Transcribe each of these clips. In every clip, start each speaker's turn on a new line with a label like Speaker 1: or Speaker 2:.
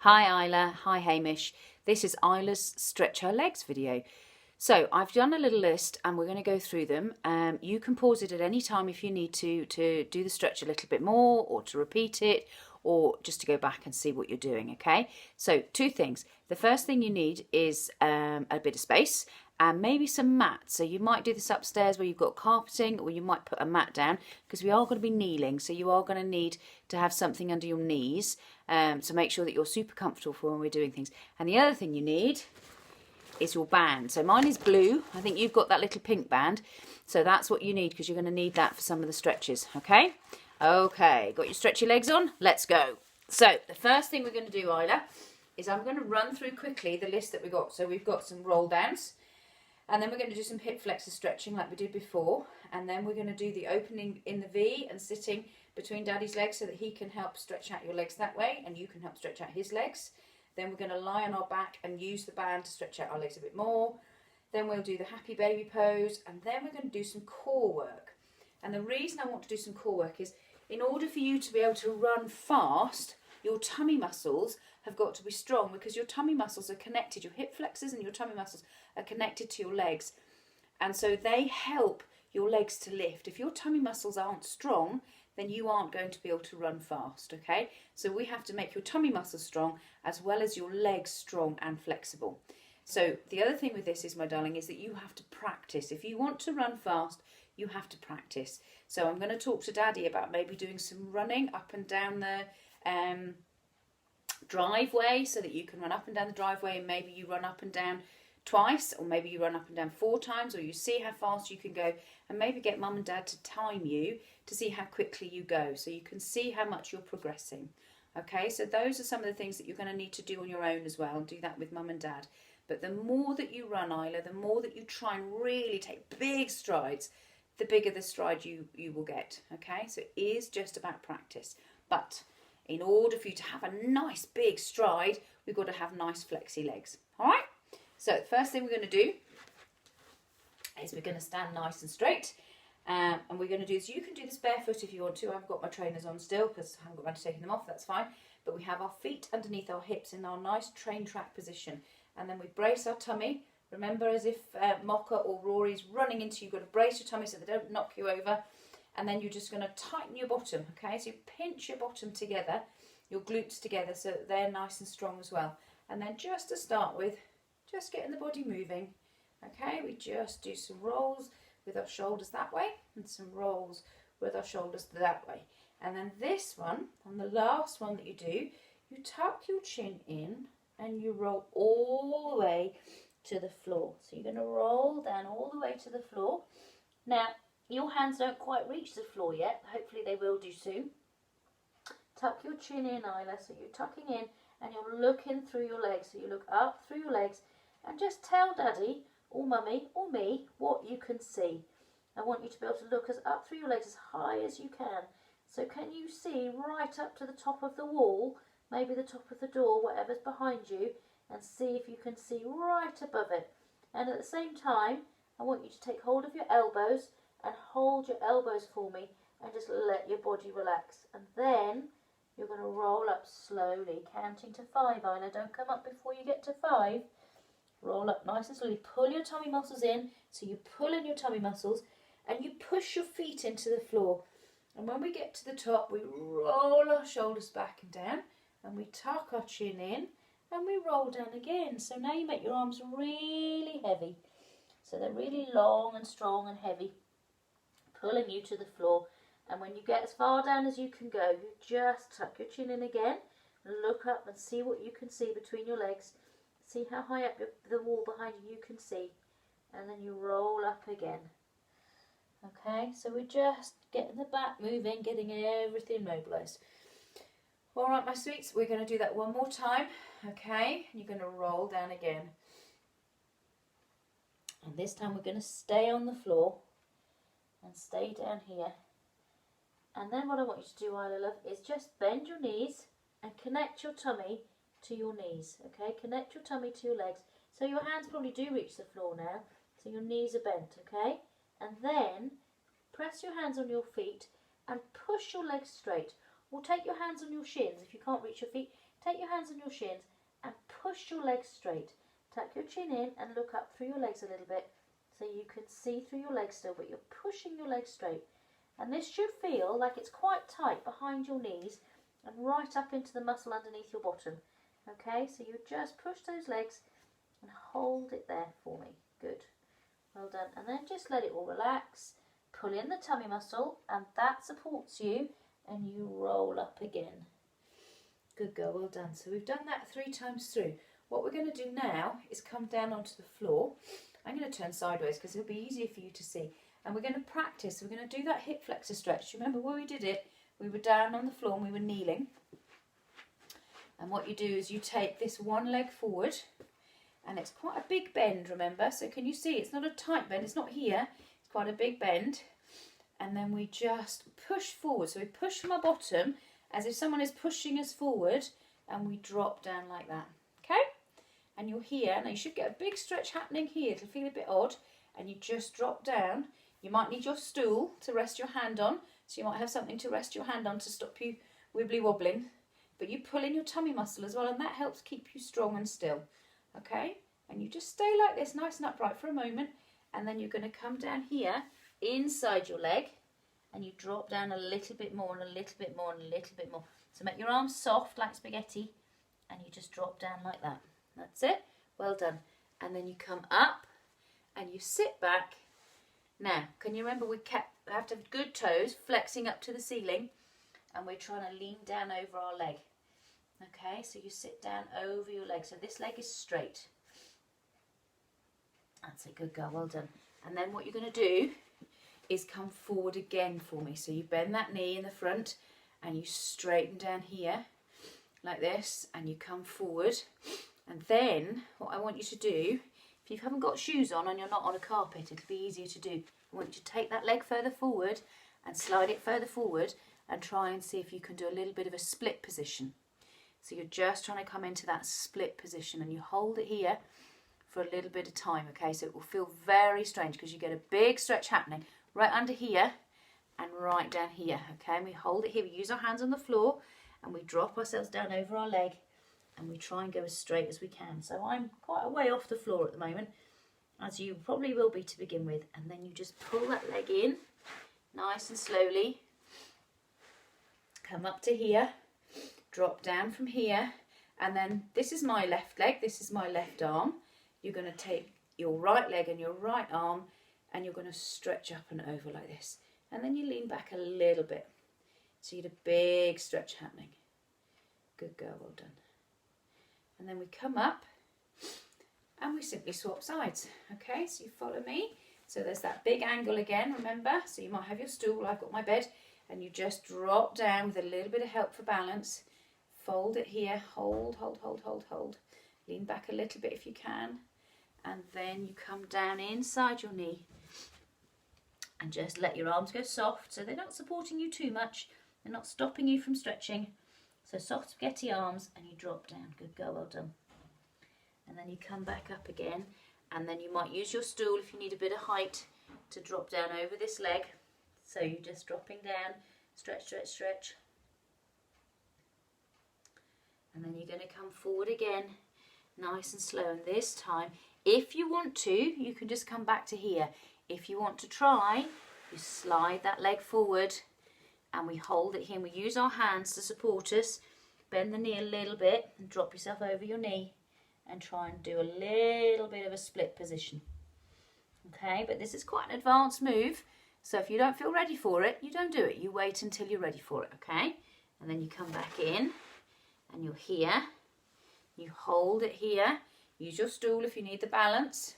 Speaker 1: Hi Isla, hi Hamish. This is Isla's Stretch Her Legs video. So I've done a little list and we're going to go through them. You can pause it at any time if you need to do the stretch a little bit more or to repeat it or just to go back and see what you're doing, okay? So two things. The first thing you need is a bit of space and maybe some mats. So you might do this upstairs where you've got carpeting, or you might put a mat down because we are going to be kneeling. So you are going to need to have something under your knees to make sure that you're super comfortable for when we're doing things. And the other thing you need is your band. So mine is blue. I think you've got that little pink band. So that's what you need because you're going to need that for some of the stretches, okay? Okay, got your stretchy legs on? Let's go. So the first thing we're going to do, Isla, is I'm going to run through quickly the list that we got. So we've got some roll downs. And then we're going to do some hip flexor stretching like we did before. And then we're going to do the opening in the V and sitting between Daddy's legs so that he can help stretch out your legs that way and you can help stretch out his legs. Then we're going to lie on our back and use the band to stretch out our legs a bit more. Then we'll do the happy baby pose and then we're going to do some core work. And the reason I want to do some core work is in order for you to be able to run fast, your tummy muscles have got to be strong because your tummy muscles are connected. Your hip flexors and your tummy muscles are connected to your legs. And so they help your legs to lift. If your tummy muscles aren't strong, then you aren't going to be able to run fast, okay? So we have to make your tummy muscles strong as well as your legs strong and flexible. So the other thing with this is, my darling, is that you have to practice. If you want to run fast, you have to practice. So I'm going to talk to Daddy about maybe doing some running up and down the driveway so that you can run up and down the driveway, and maybe you run up and down twice, or maybe you run up and down 4 times, or you see how fast you can go, and maybe get mum and dad to time you to see how quickly you go so you can see how much you're progressing. Okay, so those are some of the things that you're going to need to do on your own as well, and do that with mum and dad. But the more that you run, Isla, the more that you try and really take big strides, the bigger the stride you will get. Okay, so it is just about practice. But in order for you to have a nice big stride, we've got to have nice flexy legs. All right, so the first thing we're going to do is we're going to stand nice and straight. And we're going to do this. You can do this barefoot if you want to. I've got my trainers on still because I haven't got around to taking them off. That's fine. But we have our feet underneath our hips in our nice train track position. And then we brace our tummy. Remember, as if Mocha or Rory's running into you, you've got to brace your tummy so they don't knock you over. And then you're just going to tighten your bottom, okay? So you pinch your bottom together, your glutes together, so that they're nice and strong as well. And then just to start with, just getting the body moving, okay? We just do some rolls with our shoulders that way and some rolls with our shoulders that way. And then this one, on the last one that you do, you tuck your chin in and you roll all the way to the floor. So you're going to roll down all the way to the floor. Now, your hands don't quite reach the floor yet. Hopefully they will do soon. Tuck your chin in, Isla. So you're tucking in and you're looking through your legs. So you look up through your legs and just tell Daddy or Mummy or me what you can see. I want you to be able to look up through your legs as high as you can. So can you see right up to the top of the wall, maybe the top of the door, whatever's behind you, and see if you can see right above it. And at the same time, I want you to take hold of your elbows and hold your elbows for me and just let your body relax. And then you're going to roll up slowly, counting to 5, Isla. Don't come up before you get to 5. Roll up nice and slowly. Pull your tummy muscles in. So you pull in your tummy muscles and you push your feet into the floor. And when we get to the top, we roll our shoulders back and down and we tuck our chin in and we roll down again. So now you make your arms really heavy. So they're really long and strong and heavy, pulling you to the floor. And when you get as far down as you can go, you just tuck your chin in again, look up and see what you can see between your legs. See how high up the wall behind you can see. And then you roll up again. Okay, so we're just getting the back moving, getting everything mobilised. All right, my sweets, we're going to do that one more time. Okay, you're going to roll down again. And this time we're going to stay on the floor and stay down here. And then what I want you to do, Isla love, is just bend your knees and connect your tummy to your knees. Okay, connect your tummy to your legs. So your hands probably do reach the floor now. So your knees are bent, okay? And then press your hands on your feet and push your legs straight.
Speaker 2: Or take your hands on your shins. If you can't reach your feet, take your hands on your shins and push your legs straight. Tuck your chin in and look up through your legs a little bit so you can see through your legs still, but you're pushing your legs straight. And this should feel like it's quite tight behind your knees and right up into the muscle underneath your bottom. Okay, so you just push those legs and hold it there for me. Good. Well done. And then just let it all relax. Pull in the tummy muscle and that supports you and you roll up again. Good girl, well done. So we've done that 3 times through. What we're going to do now is come down onto the floor. I'm going to turn sideways because it'll be easier for you to see. And we're going to practice. We're going to do that hip flexor stretch. Remember where we did it? We were down on the floor and we were kneeling. And what you do is you take this one leg forward, and it's quite a big bend, remember? So can you see? It's not a tight bend. It's not here. It's quite a big bend. And then we just push forward. So we push from our bottom as if someone is pushing us forward, and we drop down like that. Okay? And you're here. Now you should get a big stretch happening here. It'll feel a bit odd. And you just drop down. You might need your stool to rest your hand on. So you might have something to rest your hand on to stop you wibbly wobbling. But you pull in your tummy muscle as well, and that helps keep you strong and still. Okay? And you just stay like this, nice and upright for a moment. And then you're going to come down here, inside your leg. And you drop down a little bit more and a little bit more and a little bit more. So make your arms soft like spaghetti. And you just drop down like that. That's it. Well done. And then you come up and you sit back. Now, can you remember we have to have good toes flexing up to the ceiling, and we're trying to lean down over our leg. Okay, so you sit down over your leg. So this leg is straight. That's a good girl, well done. And then what you're going to do is come forward again for me. So you bend that knee in the front and you straighten down here like this, and you come forward. And then what I want you to do, if you haven't got shoes on and you're not on a carpet, it'll be easier to do. I want you to take that leg further forward and slide it further forward and try and see if you can do a little bit of a split position. So you're just trying to come into that split position, and you hold it here for a little bit of time, okay? So it will feel very strange because you get a big stretch happening right under here and right down here, okay? And we hold it here. We use our hands on the floor and we drop ourselves down over our leg, and we try and go as straight as we can. So I'm quite a way off the floor at the moment, as you probably will be to begin with. And then you just pull that leg in nice and slowly. Come up to here, drop down from here, and then this is my left leg, this is my left arm. You're going to take your right leg and your right arm, and you're going to stretch up and over like this. And then you lean back a little bit. So you get a big stretch happening. Good girl, well done. And then we come up and we simply swap sides. Okay, so you follow me. So there's that big angle again, remember? So you might have your stool, I've got my bed, and you just drop down with a little bit of help for balance. Fold it here, hold, hold, hold, hold, hold. Lean back a little bit if you can. And then you come down inside your knee. And just let your arms go soft, so they're not supporting you too much. They're not stopping you from stretching. So soft spaghetti arms, and you drop down. Good girl, well done. And then you come back up again, and then you might use your stool if you need a bit of height to drop down over this leg. So you're just dropping down, stretch, stretch, stretch. And then you're going to come forward again, nice and slow. And this time, if you want to, you can just come back to here. If you want to try, you slide that leg forward, and we hold it here, and we use our hands to support us. Bend the knee a little bit and drop yourself over your knee and try and do a little bit of a split position. Okay, but this is quite an advanced move, so if you don't feel ready for it, you don't do it. You wait until you're ready for it, okay? And then you come back in and you're here. You hold it here. Use your stool if you need the balance.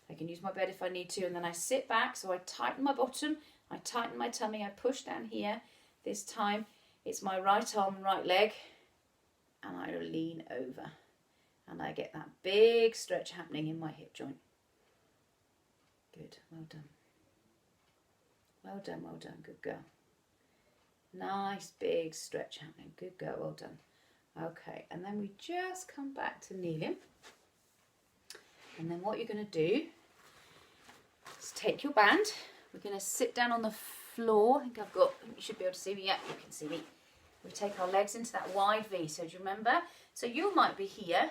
Speaker 2: I can use my bed if I need to, and then I sit back, so I tighten my bottom, I tighten my tummy, I push down here. This time it's my right arm and right leg, and I lean over, and I get that big stretch happening in my hip joint. Good, well done. Well done, well done, good girl. Nice big stretch happening, good girl, well done. Okay, and then we just come back to kneeling. And then what you're going to do is take your band. We're going to sit down on the floor. I think you should be able to see me. Yeah, you can see me.
Speaker 1: We take our legs into that wide V. So do you remember? So you might be here,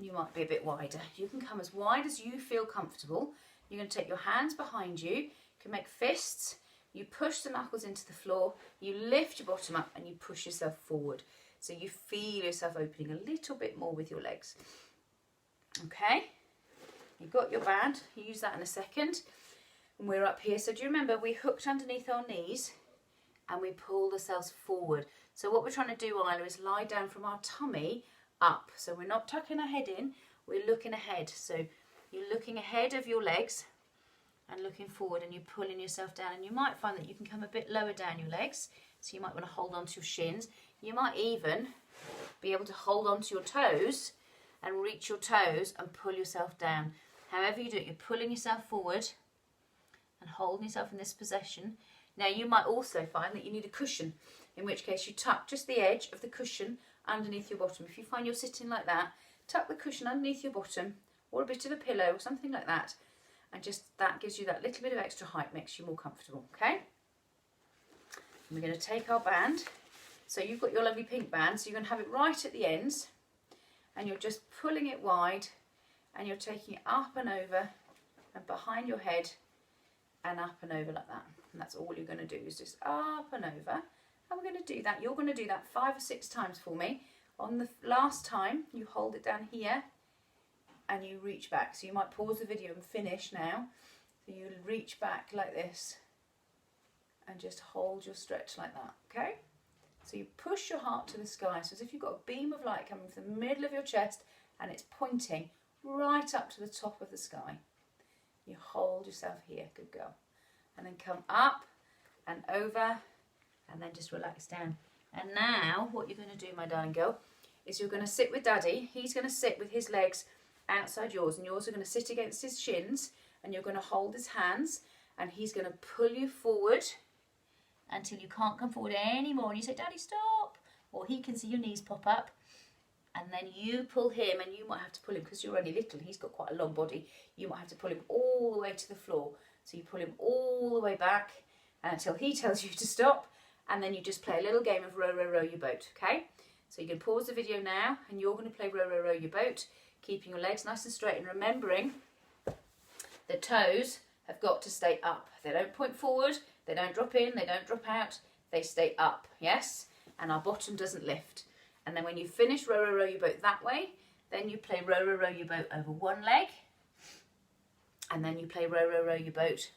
Speaker 1: you might be a bit wider. You can come as wide as you feel comfortable. You're going to take your hands behind you. You can make fists. You push the knuckles into the floor. You lift your bottom up and you push yourself forward. So you feel yourself opening a little bit more with your legs. Okay? You've got your band. You use that in a second. And we're up here. So do you remember we hooked underneath our knees and we pulled ourselves forward. So what we're trying to do, Isla, is lie down from our tummy up. So we're not tucking our head in, we're looking ahead. So you're looking ahead of your legs and looking forward, and you're pulling yourself down. And you might find that you can come a bit lower down your legs. So you might want to hold on to your shins. You might even be able to hold on to your toes and reach your toes and pull yourself down. However you do it, you're pulling yourself forward and holding yourself in this position. Now you might also find that you need a cushion, in which case you tuck just the edge of the cushion underneath your bottom. If you find you're sitting like that, tuck the cushion underneath your bottom or a bit of a pillow or something like that, and just that gives you that little bit of extra height, makes you more comfortable, okay? And we're going to take our band. So you've got your lovely pink band, so you're going to have it right at the ends, and you're just pulling it wide, and you're taking it up and over and behind your head and up and over like that. And that's all you're going to do, is just up and over. And we're going to do that. You're going to do that 5 or 6 times for me. On the last time, you hold it down here and you reach back. So you might pause the video and finish now. So you reach back like this and just hold your stretch like that, okay? So you push your heart to the sky. So as if you've got a beam of light coming from the middle of your chest and it's pointing right up to the top of the sky. You hold yourself here, good girl. And then come up and over and then just relax down. And now what you're going to do, my darling girl, is you're going to sit with Daddy. He's going to sit with his legs outside yours, and yours are going to sit against his shins, and you're going to hold his hands, and he's going to pull you forward until you can't come forward anymore. And you say, Daddy, stop. Or he can see your knees pop up. And then you pull him, and you might have to pull him because you're only little. He's got quite a long body. You might have to pull him all the way to the floor. So you pull him all the way back until he tells you to stop. And then you just play a little game of row, row, row your boat, okay? So you can pause the video now, and you're going to play row, row, row your boat, keeping your legs nice and straight and remembering the toes have got to stay up. They don't point forward, they don't drop in, they don't drop out, they stay up, yes? And our bottom doesn't lift. And then when you finish row, row, row your boat that way, then you play row, row, row your boat over one leg, and then you play row, row, row your boat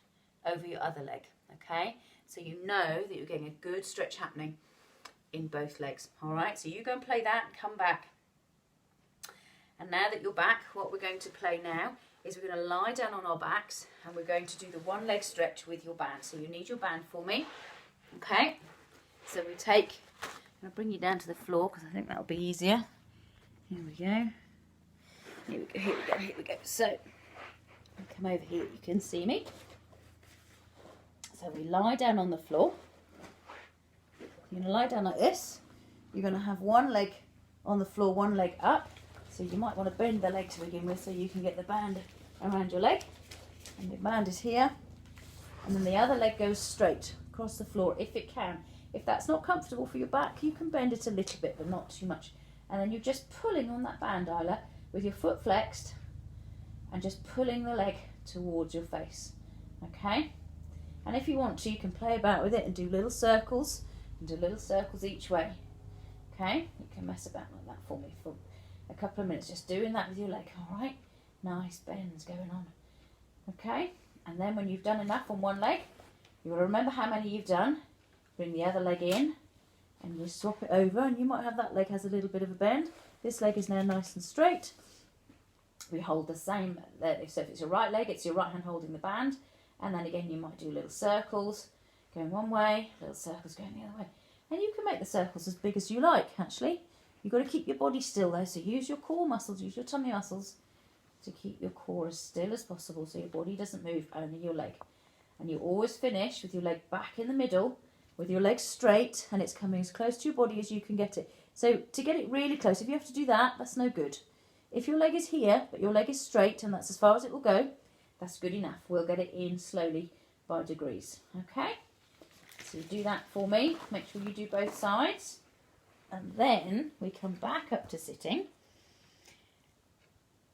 Speaker 1: over your other leg, okay? So you know that you're getting a good stretch happening in both legs, all right? So you go and play that, come back. And now that you're back, what we're going to play now is we're going to lie down on our backs, and we're going to do the one leg stretch with your band. So you need your band for me, okay? So we take, I'm going to bring you down to the floor because I think that'll be easier. Here we go. Here we go, here we go, here we go. So, I'll come over here, you can see me. So we lie down on the floor. You're going to lie down like this. You're going to have one leg on the floor, one leg up. So you might want to bend the leg to begin with so you can get the band around your leg. And the band is here. And then the other leg goes straight across the floor if it can. If that's not comfortable for your back, you can bend it a little bit, but not too much. And then you're just pulling on that band, Isla, with your foot flexed and just pulling the leg towards your face. Okay? And if you want to, you can play about with it and do little circles each way. Okay? You can mess about like that for me for a couple of minutes, just doing that with your leg. All right? Nice bends going on. Okay? And then when you've done enough on one leg, you will remember how many you've done. Bring the other leg in and you swap it over, and you might have that leg has a little bit of a bend. This leg is now nice and straight. We hold the same, so if it's your right leg, it's your right hand holding the band, and then again you might do little circles going one way, little circles going the other way. And you can make the circles as big as you like, actually. You've got to keep your body still though, so use your core muscles, use your tummy muscles to keep your core as still as possible so your body doesn't move, only your leg. And you always finish with your leg back in the middle, with your legs straight, and it's coming as close to your body as you can get it. So to get it really close, if you have to do that, that's no good. If your leg is here, but your leg is straight, and that's as far as it will go, that's good enough. We'll get it in slowly by degrees, okay? So do that for me. Make sure you do both sides. And then we come back up to sitting.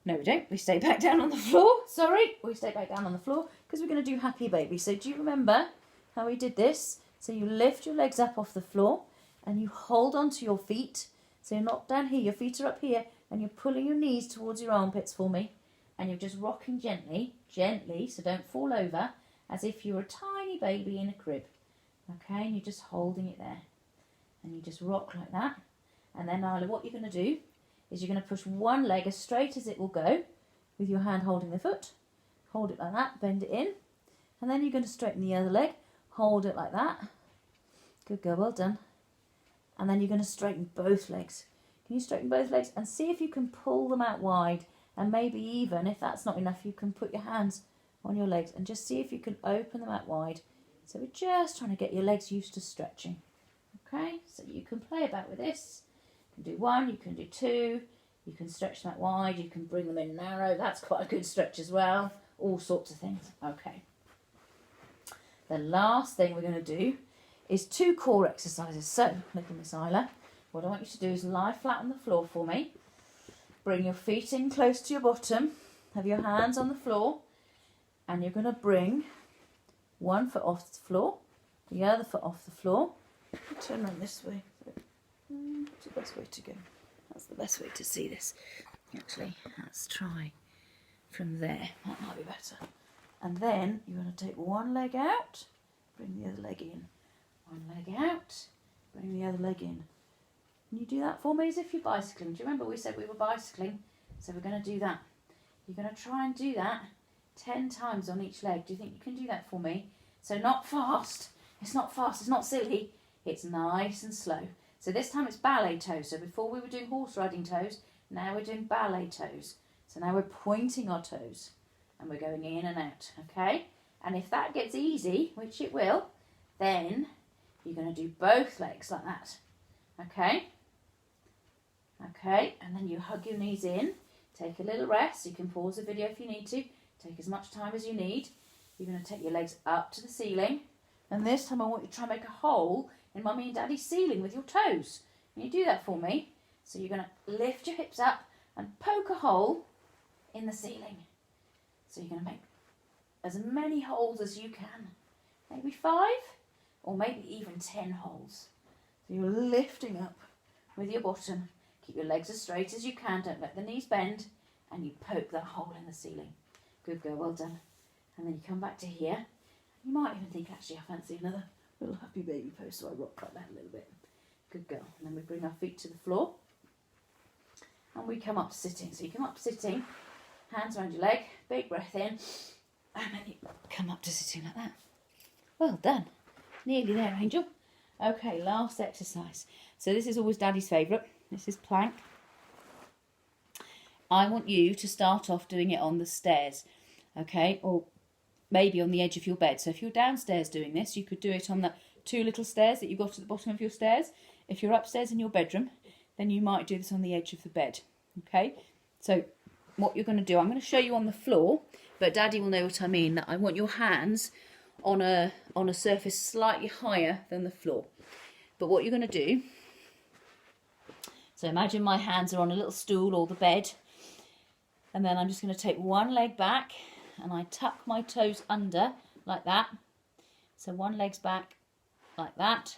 Speaker 1: No, we don't. We stay back down on the floor. Sorry, we stay back down on the floor because we're going to do happy baby. So do you remember how we did this? So you lift your legs up off the floor and you hold onto your feet. So you're not down here, your feet are up here, and you're pulling your knees towards your armpits for me. And you're just rocking gently, gently, so don't fall over, as if you were a tiny baby in a crib. Okay, and you're just holding it there. And you just rock like that. And then, Isla, what you're going to do is you're going to push one leg as straight as it will go with your hand holding the foot. Hold it like that, bend it in. And then you're going to straighten the other leg. Hold it like that. Good girl, well done. And then you're going to straighten both legs. Can you straighten both legs? And see if you can pull them out wide. And maybe even, if that's not enough, you can put your hands on your legs and just see if you can open them out wide. So we're just trying to get your legs used to stretching. Okay, so you can play about with this. You can do one, you can do two. You can stretch them out wide. You can bring them in narrow. That's quite a good stretch as well. All sorts of things. Okay. The last thing we're going to do is 2 core exercises. So, little Miss Isla, what I want you to do is lie flat on the floor for me. Bring your feet in close to your bottom. Have your hands on the floor. And you're going to bring one foot off the floor, the other foot off the floor. Turn around this way. What's the best way to go? That's the best way to see this. Actually, let's try from there. That might be better. And then you're going to take one leg out, bring the other leg in. One leg out, bring the other leg in. Can you do that for me as if you're bicycling? Do you remember we said we were bicycling? So we're going to do that. You're going to try and do that 10 times on each leg. Do you think you can do that for me? So not fast. It's not fast. It's not silly. It's nice and slow. So this time it's ballet toes. So before we were doing horse riding toes, now we're doing ballet toes. So now we're pointing our toes and we're going in and out, okay? And if that gets easy, which it will, then you're going to do both legs like that, okay? Okay, and then you hug your knees in, take a little rest. You can pause the video if you need to. Take as much time as you need. You're going to take your legs up to the ceiling. And this time I want you to try and make a hole in Mummy and Daddy's ceiling with your toes. Can you do that for me? So you're going to lift your hips up and poke a hole in the ceiling. So you're going to make as many holes as you can. Maybe 5 or maybe even 10 holes. So you're lifting up with your bottom. Keep your legs as straight as you can. Don't let the knees bend. And you poke that hole in the ceiling. Good girl, well done. And then you come back to here. You might even think, actually, I fancy another little happy baby pose, so I rock like that a little bit. Good girl. And then we bring our feet to the floor. And we come up to sitting. So you come up to sitting, hands around your leg, big breath in, and then you come up to sitting like that. Well done. Nearly there, Angel. Okay, last exercise. So this is always Daddy's favourite. This is plank. I want you to start off doing it on the stairs, okay? Or maybe on the edge of your bed. So if you're downstairs doing this, you could do it on the 2 little stairs that you've got at the bottom of your stairs. If you're upstairs in your bedroom, then you might do this on the edge of the bed, okay? So what you're going to do, I'm going to show you on the floor, but Daddy will know what I mean. That I want your hands on a surface slightly higher than the floor. But what you're going to do, so imagine my hands are on a little stool or the bed, and then I'm just going to take one leg back and I tuck my toes under like that. So one leg's back like that,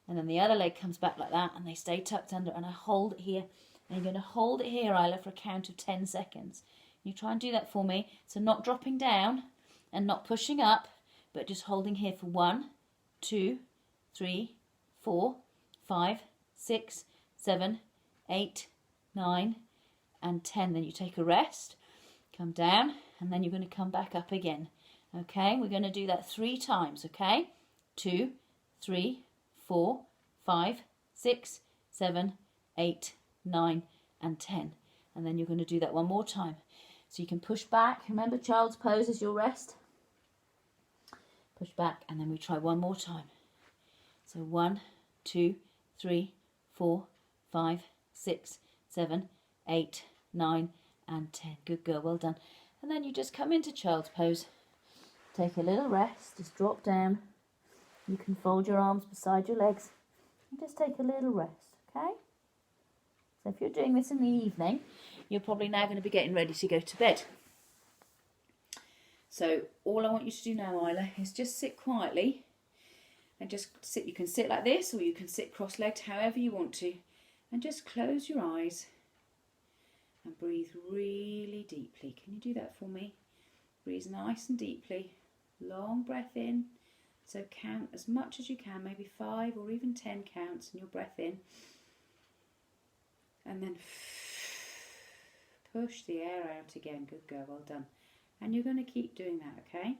Speaker 1: and then the other leg comes back like that, and they stay tucked under, and I hold it here. And you're going to hold it here, Isla, for a count of 10 seconds. You try and do that for me. So not dropping down and not pushing up, but just holding here for 1, 2, 3, 4, 5, 6, 7, 8, 9, and 10. Then you take a rest, come down, and then you're going to come back up again. Okay, we're going to do that 3 times, okay? 2, 3, 4, 5, 6, 7, 8, 9, and 10. And then you're going to do that one more time. So you can push back. Remember, child's pose is your rest. Push back, and then we try one more time. So 1, 2, 3, 4, 5, 6, 7, 8, 9, and 10. Good girl, well done. And then you just come into child's pose. Take a little rest, just drop down. You can fold your arms beside your legs and just take a little rest, Okay? So if you're doing this in the evening, you're probably now going to be getting ready to go to bed. So all I want you to do now, Isla, is just sit quietly and just sit. You can sit like this or you can sit cross-legged, however you want to. And just close your eyes and breathe really deeply. Can you do that for me? Breathe nice and deeply. Long breath in. So count as much as you can, maybe 5 or even 10 counts in your breath in. And then push the air out again. Good girl, well done. And you're going to keep doing that, okay?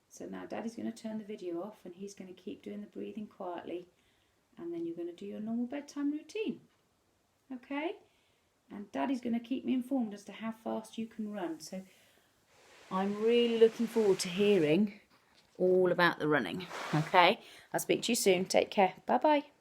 Speaker 1: So now Daddy's going to turn the video off and he's going to keep doing the breathing quietly. And then you're going to do your normal bedtime routine, okay? And Daddy's going to keep me informed as to how fast you can run. So I'm really looking forward to hearing all about the running, okay? I'll speak to you soon. Take care. Bye-bye.